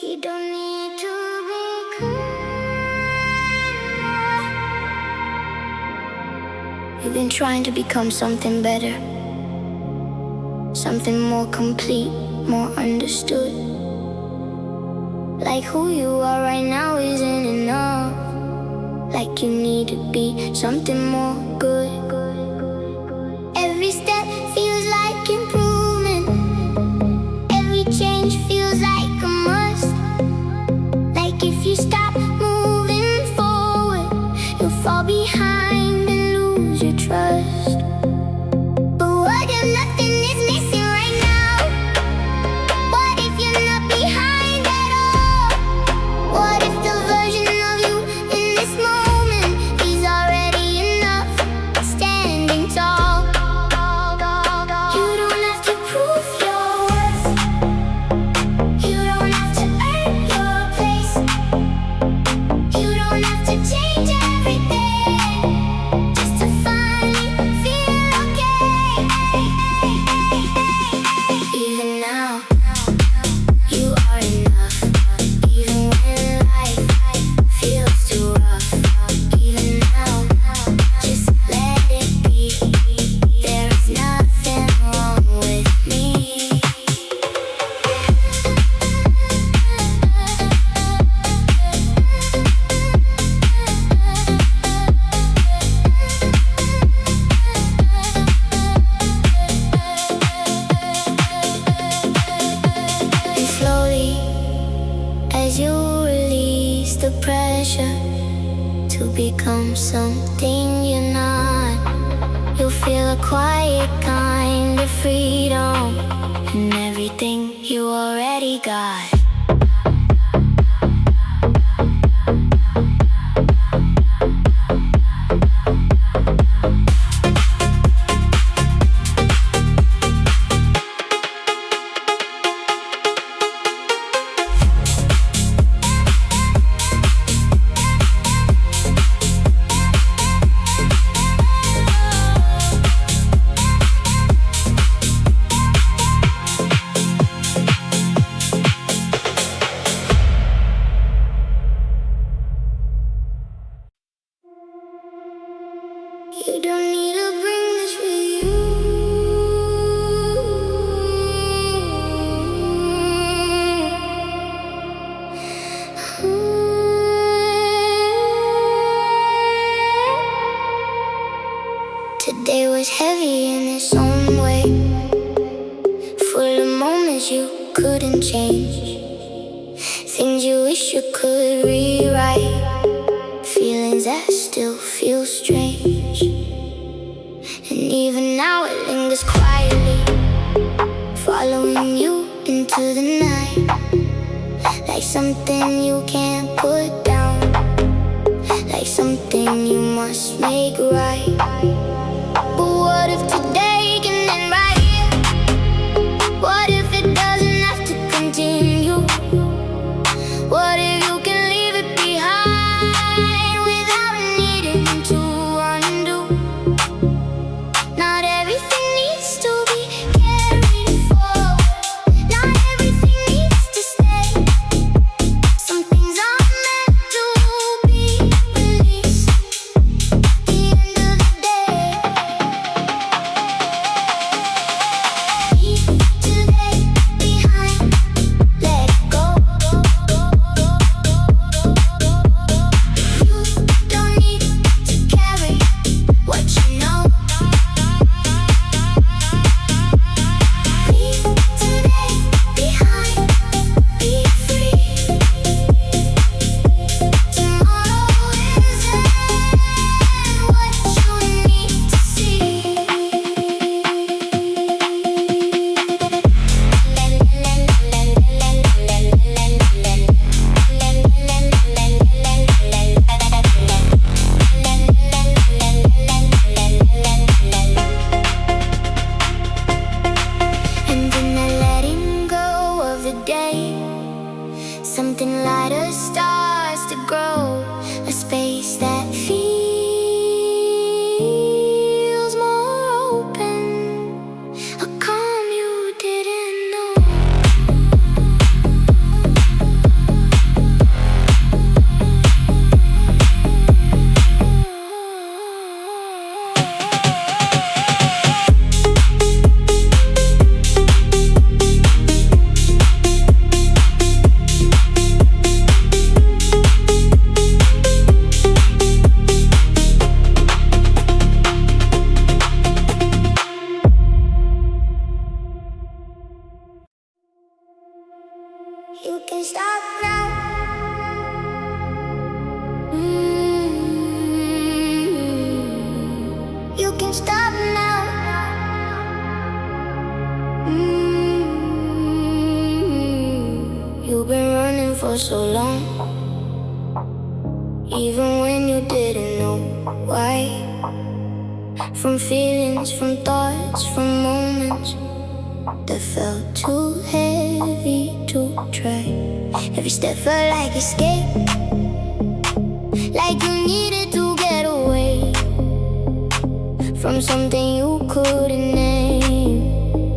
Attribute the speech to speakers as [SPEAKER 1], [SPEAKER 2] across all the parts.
[SPEAKER 1] You don't need to be kind. You've been trying to become something better, something more complete, more understood. Like who you are right now isn't enough. Like you need to be something more good. Every step feels like improvement. Every change feels like a must. Like if you stop moving forward, you'll fall behind and lose your trust. But what if nothing is missing right now? What if you're not behind at all? What if the version of you in this moment is already enough, standing tall? You don't have to prove your worth. You don't have to earn your place. You don't have to change everything just to finally feel okay. Even now, you are enough. Even when life feels too rough. Even now, just let it be. There is nothing wrong with me. And slowly, as you release the pressure to become something you're not, you'll feel a quiet kind of freedom and everything you already got. You don't need to bring this with you. Today was heavy in its own way, full of moments you couldn't change, things you wish you could rewrite, feelings that still feel strange. And even now it lingers quietly, following you into the night, like something you can't put down, like something you must make right. But what if today can end right here? What if it doesn't have to continue? What if you can leave it behind without needing to undo? Not everything needs to be carried forward. Not everything needs to stay. Some things are meant to be released. The end of the day. Leave today behind. Let it go. You don't need to carry what you know. Leave today behind. Be free. Tomorrow isn't what you need to see. And in the letting go of the day, something lighter starts to grow, a space that feels more open, a calm you didn't know. You can stop now. You can stop now. You've been running for so long, even when you didn't know why. From feelings, from thoughts, from moments that felt too heavy to try. Every step felt like escape, like you needed to get away from something you couldn't name,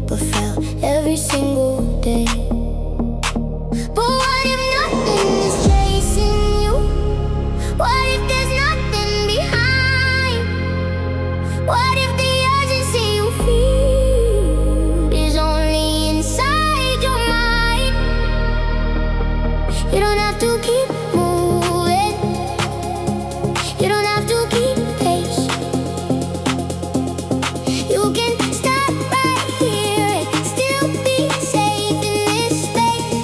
[SPEAKER 1] but felt every single day. But what if nothing is chasing you? What if there's nothing behind? What if the urgency you feel is only inside your mind? You don't have to keep moving. You don't have to keep pace. You can stop right here and still be safe in this space.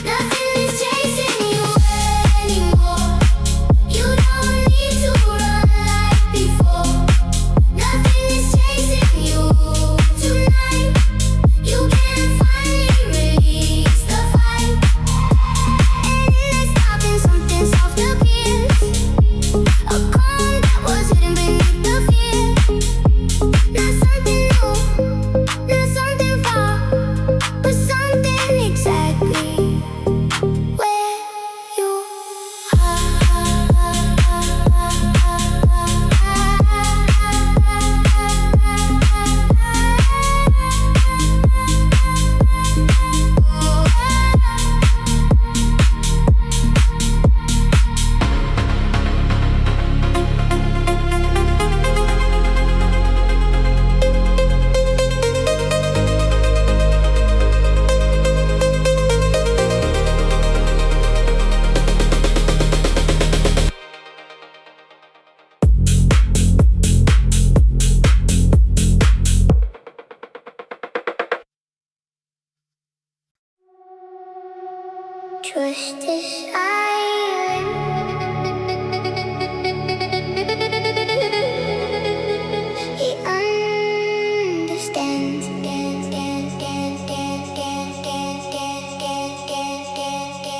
[SPEAKER 1] Nothing is chasing you anymore. You don't need to run like before. Nothing is chasing you tonight. You can finally release the fight. And in the stopping, something soft appears, a calm that was hidden beneath the fear. Not something new, not something far, but something exactly where you trust is silent. It understands.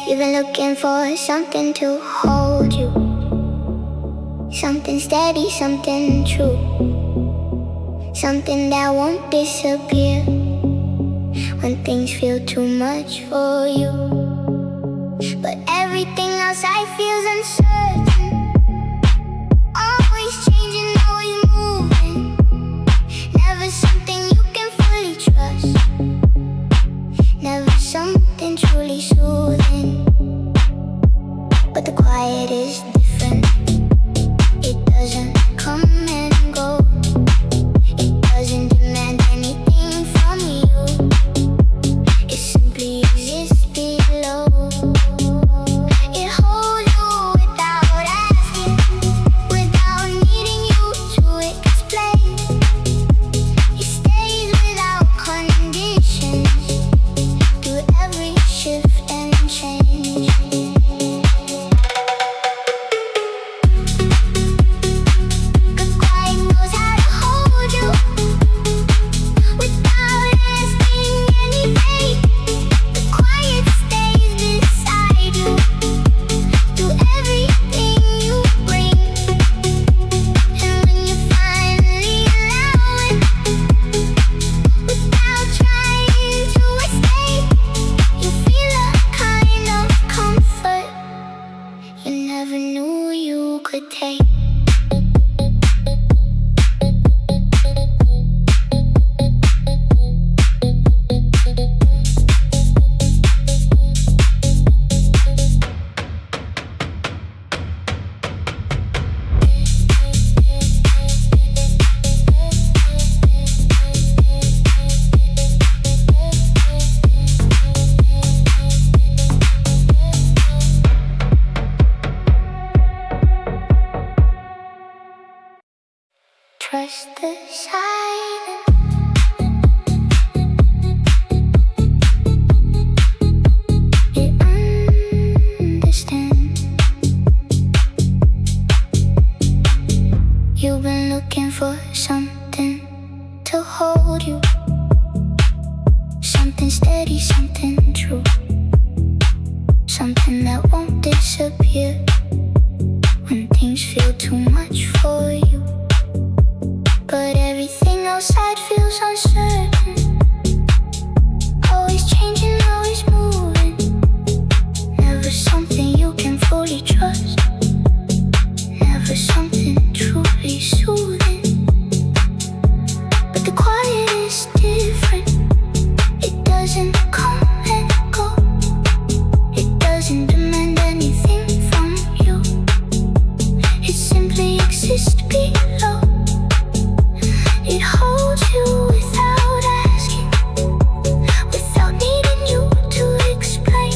[SPEAKER 1] You've been looking for something to hold you, something steady, something true, something that won't disappear when things feel too much for you. But everything outside feels uncertain, always changing, always moving. Never something you can fully trust, never something truly soothing. But the quiet is different. It doesn't come and go. It doesn't demand anything from you. It simply exists below. It holds you without asking, without needing you to explain. It stays without conditions through every shift and change. something steady, something true, something that won't disappear when things feel too much for you. But everything outside feels uncertain, always changing, always moving. Never something you can fully trust, never something truly soothing. But the quiet is different. It doesn't come and go. It doesn't demand anything from you. It simply exists below. It holds you without asking, without needing you to explain.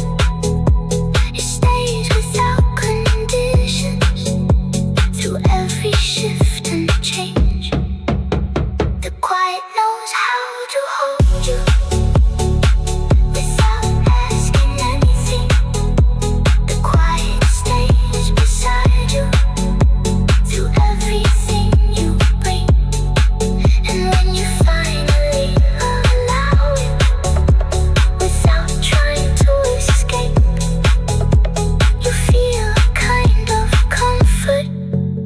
[SPEAKER 1] It stays without conditions through every shift and change. The quiet knows how to hold you without asking anything. The quiet stays beside you through everything you bring. And when you finally allow it, without trying to escape, you feel a kind of comfort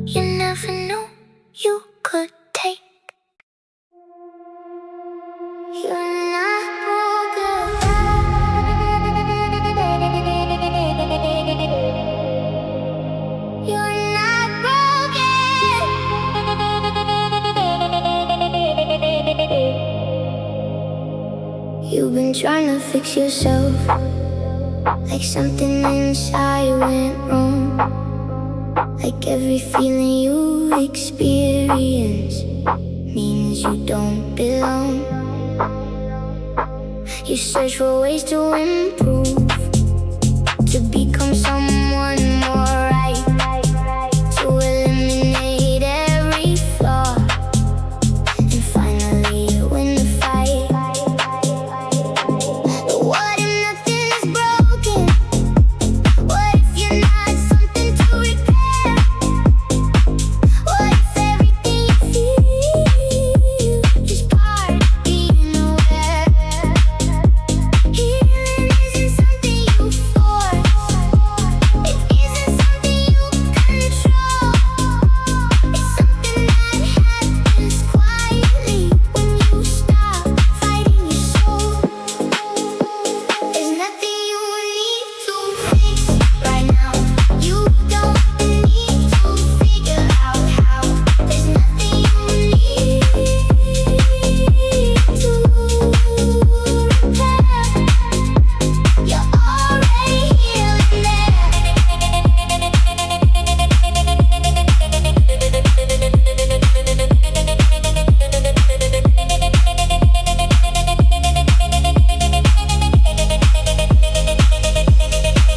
[SPEAKER 1] you never knew you could take. You're not broken. You're not broken. You've been trying to fix yourself, like something inside went wrong. Like every feeling you experience means you don't belong. You search for ways to improve, to become someone more right, to eliminate every flaw, and finally win the fight. But what if nothing is broken? What if you're not something to repair? What if everything you feel is part of being aware? Healing isn't something you force, it isn't something you control. It's something that happens quietly when you stop fighting your soul. There's nothing you need to fix right now. You don't need to figure out how. There's nothing you need to repair. You're already healing there.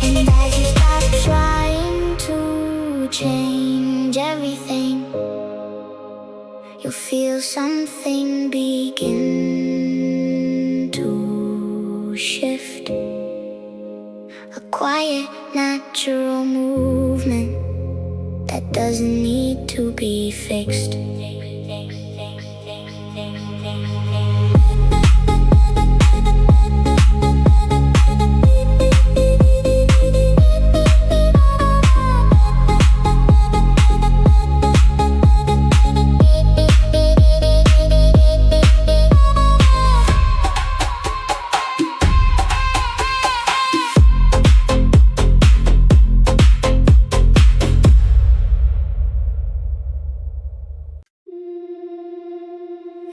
[SPEAKER 1] And as you stop trying to change everything, you'll feel something begin to shift. A quiet, natural movement that doesn't need to be fixed.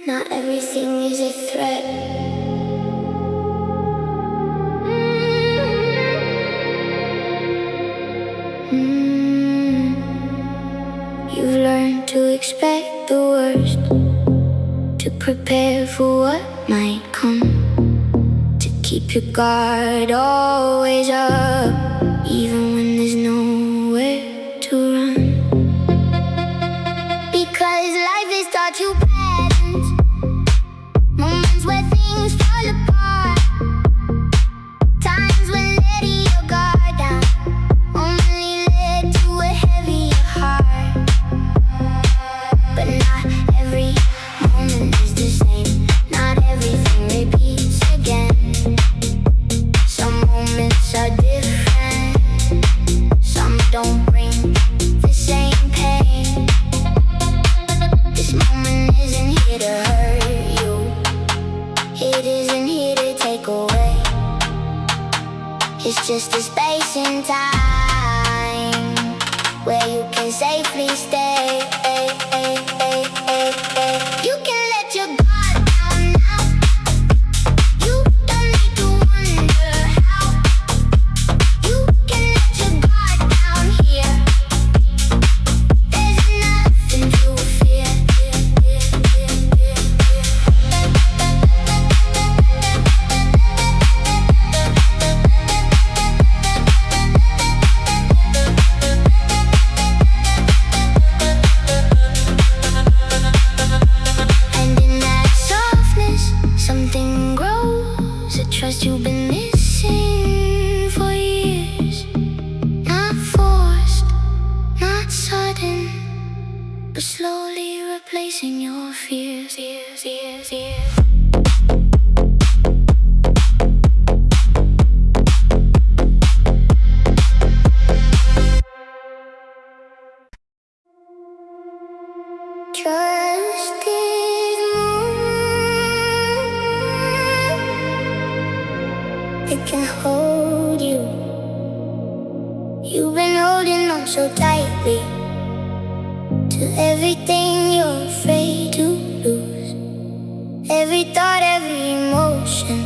[SPEAKER 1] Not everything is a threat. You've learned to expect the worst, to prepare for what might come, to keep your guard always up, even when there's nowhere to run. Because life has taught you patterns, moments where things fall apart, times when letting your guard down only led to a heavier heart. But not every moment is the same, not everything repeats again. It isn't here to take away. It's just a space and time where you can safely stay. You can let your guard down now. You don't need to wonder how. You can let your guard down here. There's nothing to fear. Something grows, a trust you've been missing for years. Not forced, not sudden, but slowly replacing your fears. Trust is it can hold you. You've been holding on so tightly to everything you're afraid to lose. Every thought, every emotion,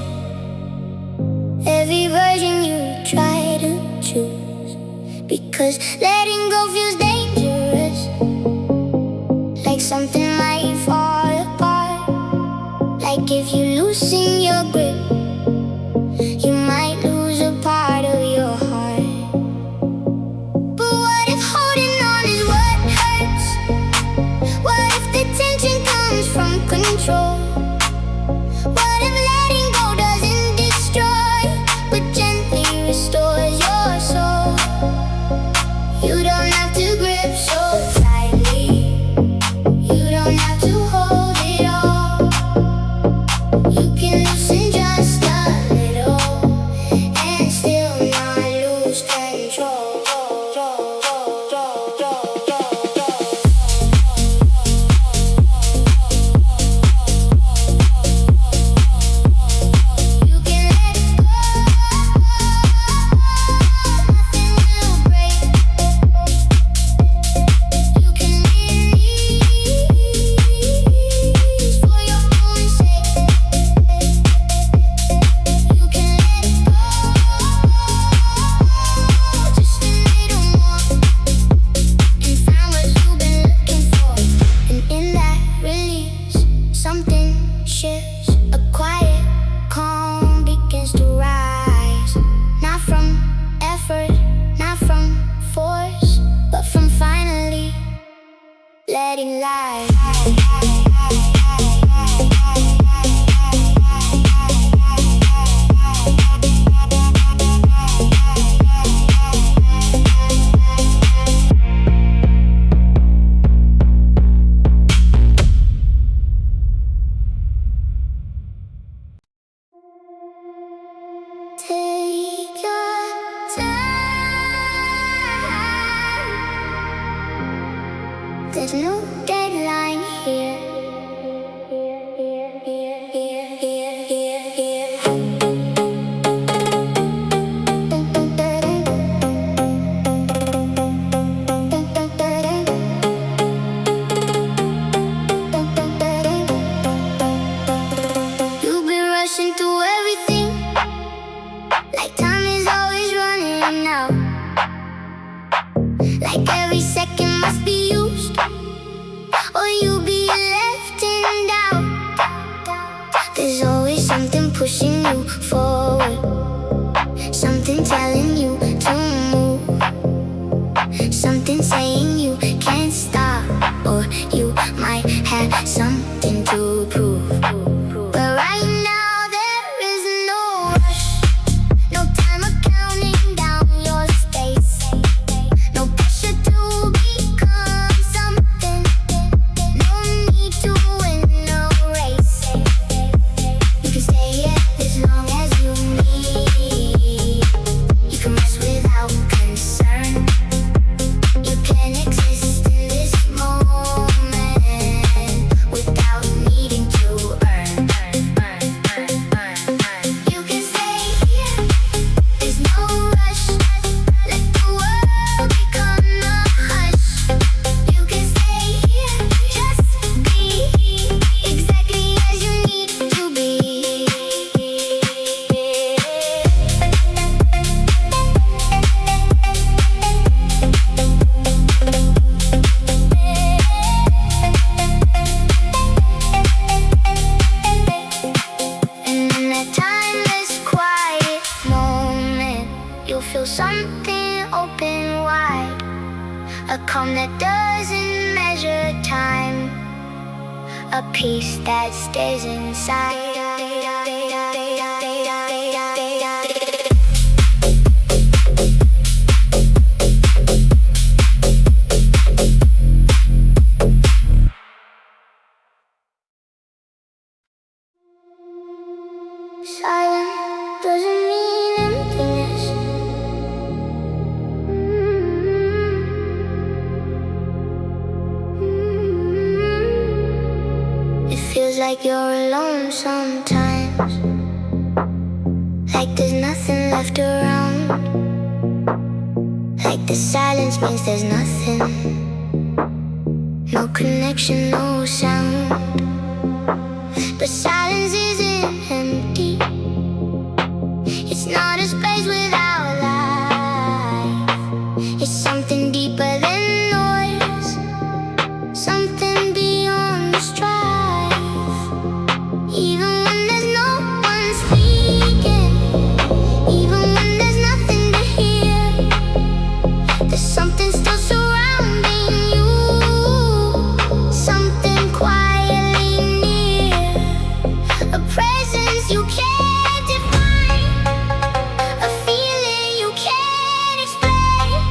[SPEAKER 1] every version you try to choose. Because letting go feels dangerous, like something might fall apart. Like if you loosen your grip, you might lose a part of your heart. But what if holding on is what hurts? What if the tension comes from control? What if letting go doesn't destroy, but gently restores your soul? You don't have to grip so tightly. You don't have to hold it all. You can loosen just calm that doesn't measure time, a peace that stays inside. Silence doesn't mean emptiness. It feels like you're alone sometimes, like there's nothing left around, like the silence means there's nothing, no connection, no sound. But silence isn't empty. It's not a space without life. It's something deeper than noise, something beyond the strife. Even when there's no one speaking, even when there's nothing to hear, there's something still surrounding you, something quietly near, a presence you can't define, a feeling you can't explain,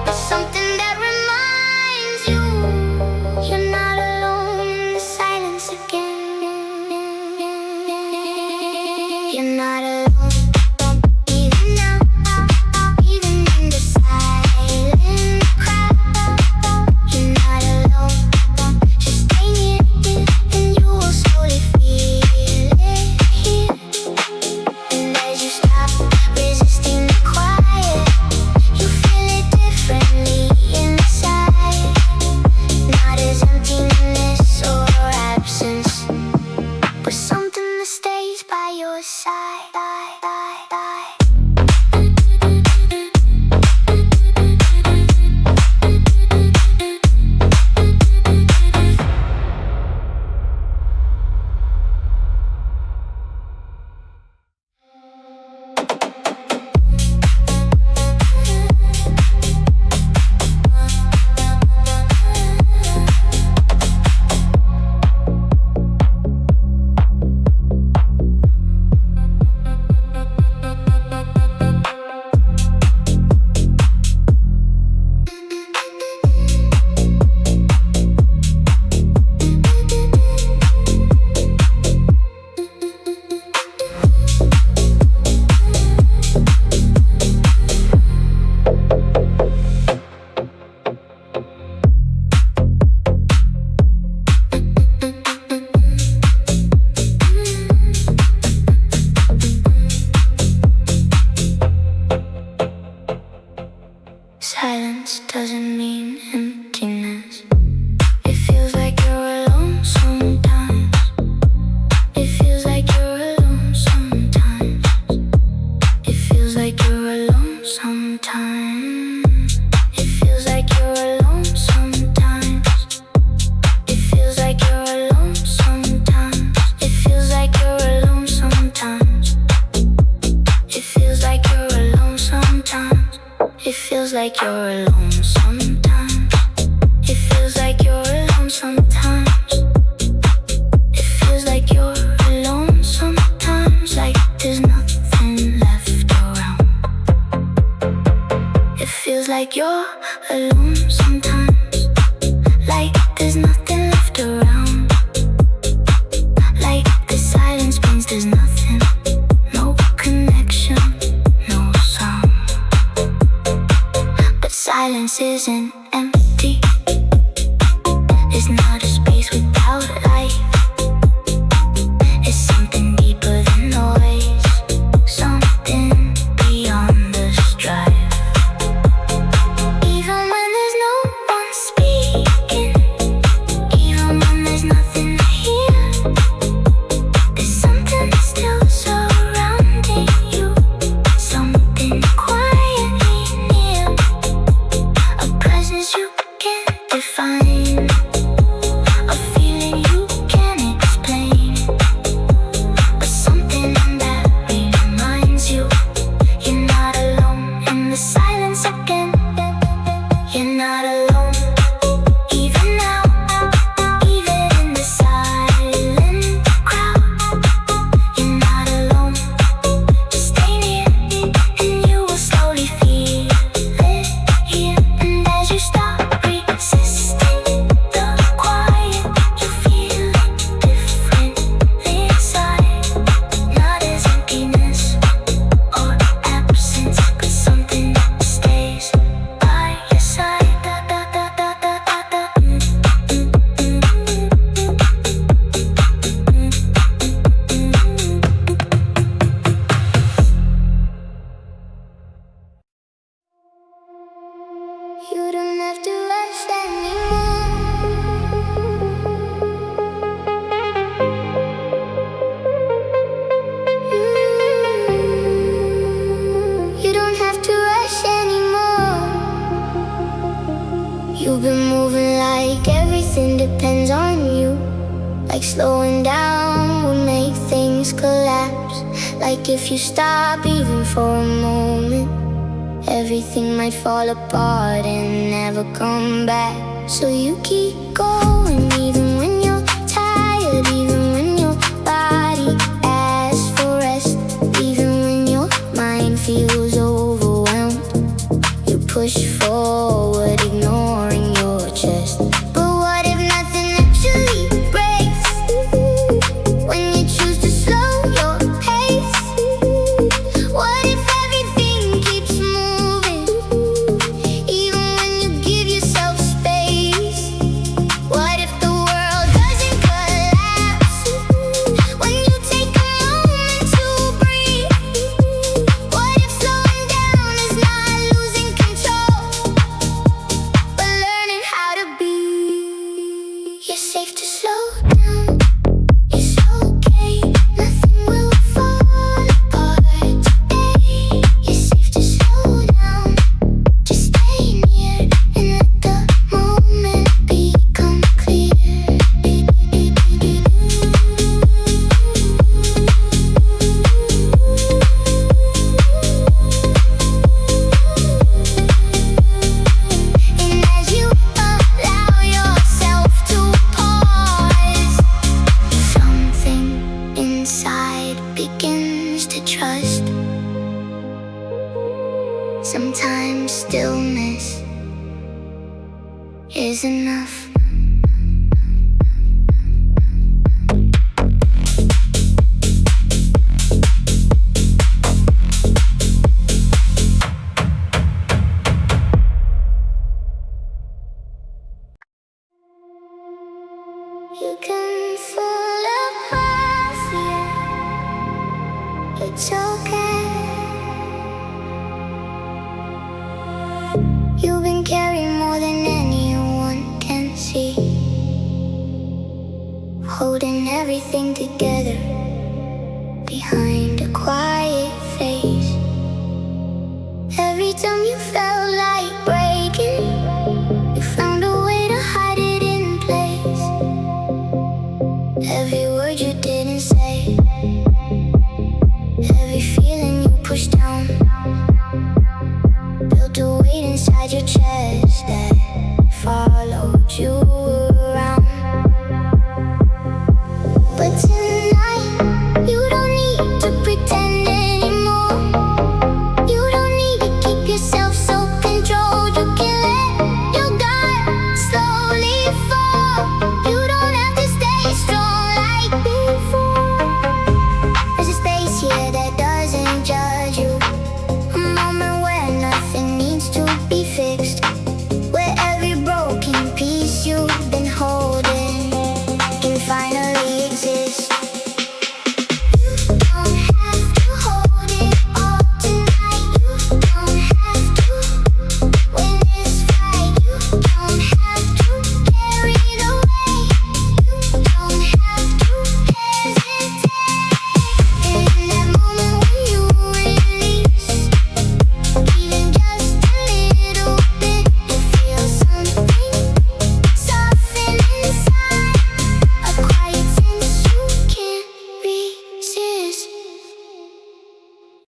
[SPEAKER 1] but something that reminds you you're not alone in the silence again. You're not alone, even now, even in the silent crowd. You're not alone, just stay near and you will slowly feel it here. And as you stop resisting the quiet, you feel it differently inside. Not as emptiness or absence, but something that stays by your side. Silence doesn't mean emptiness. It feels like you're alone sometimes. It feels like you're alone sometimes. It feels like you're alone sometimes. It feels like you're alone sometimes. It feels like you're alone sometimes. It feels like you're alone sometimes. It feels like you're alone sometimes. It feels like you're alone sometimes. It feels like you're alone sometimes. It feels like you're alone sometimes, like there's nothing left around. It feels like you're alone sometimes, like there's nothing left around, like the silence means there's nothing, no connection, no sound. But silence isn't empty. It's not a space without life. It's something deeper than noise, something beyond the strife. Even when there's no one speaking, even when there's nothing to hear, there's something still surrounding you, something quietly near, a presence You've been moving like everything depends on you. Like slowing down would make things collapse. Like if you stop even for a moment, everything might fall apart and never come back. So you keep going even when you're tired, even when your body asks for rest, even when your mind feels overwhelmed. You push forward, ignoring your chest. But what if nothing actually breaks? When you choose to slow your pace? What if everything keeps moving, even when you give yourself space? What if the world doesn't collapse when you take a moment to breathe? What if slowing down is not losing control, but learning how to be? You're safe to slow down. It's okay, nothing will fall apart today. You're safe to slow down. Just stay near and let the moment become clear. And as you allow yourself to pause, something inside begins to trust. Sometimes stillness is enough. You can fall apart, yeah. It's okay. You've been carrying more than anyone can see, holding everything together.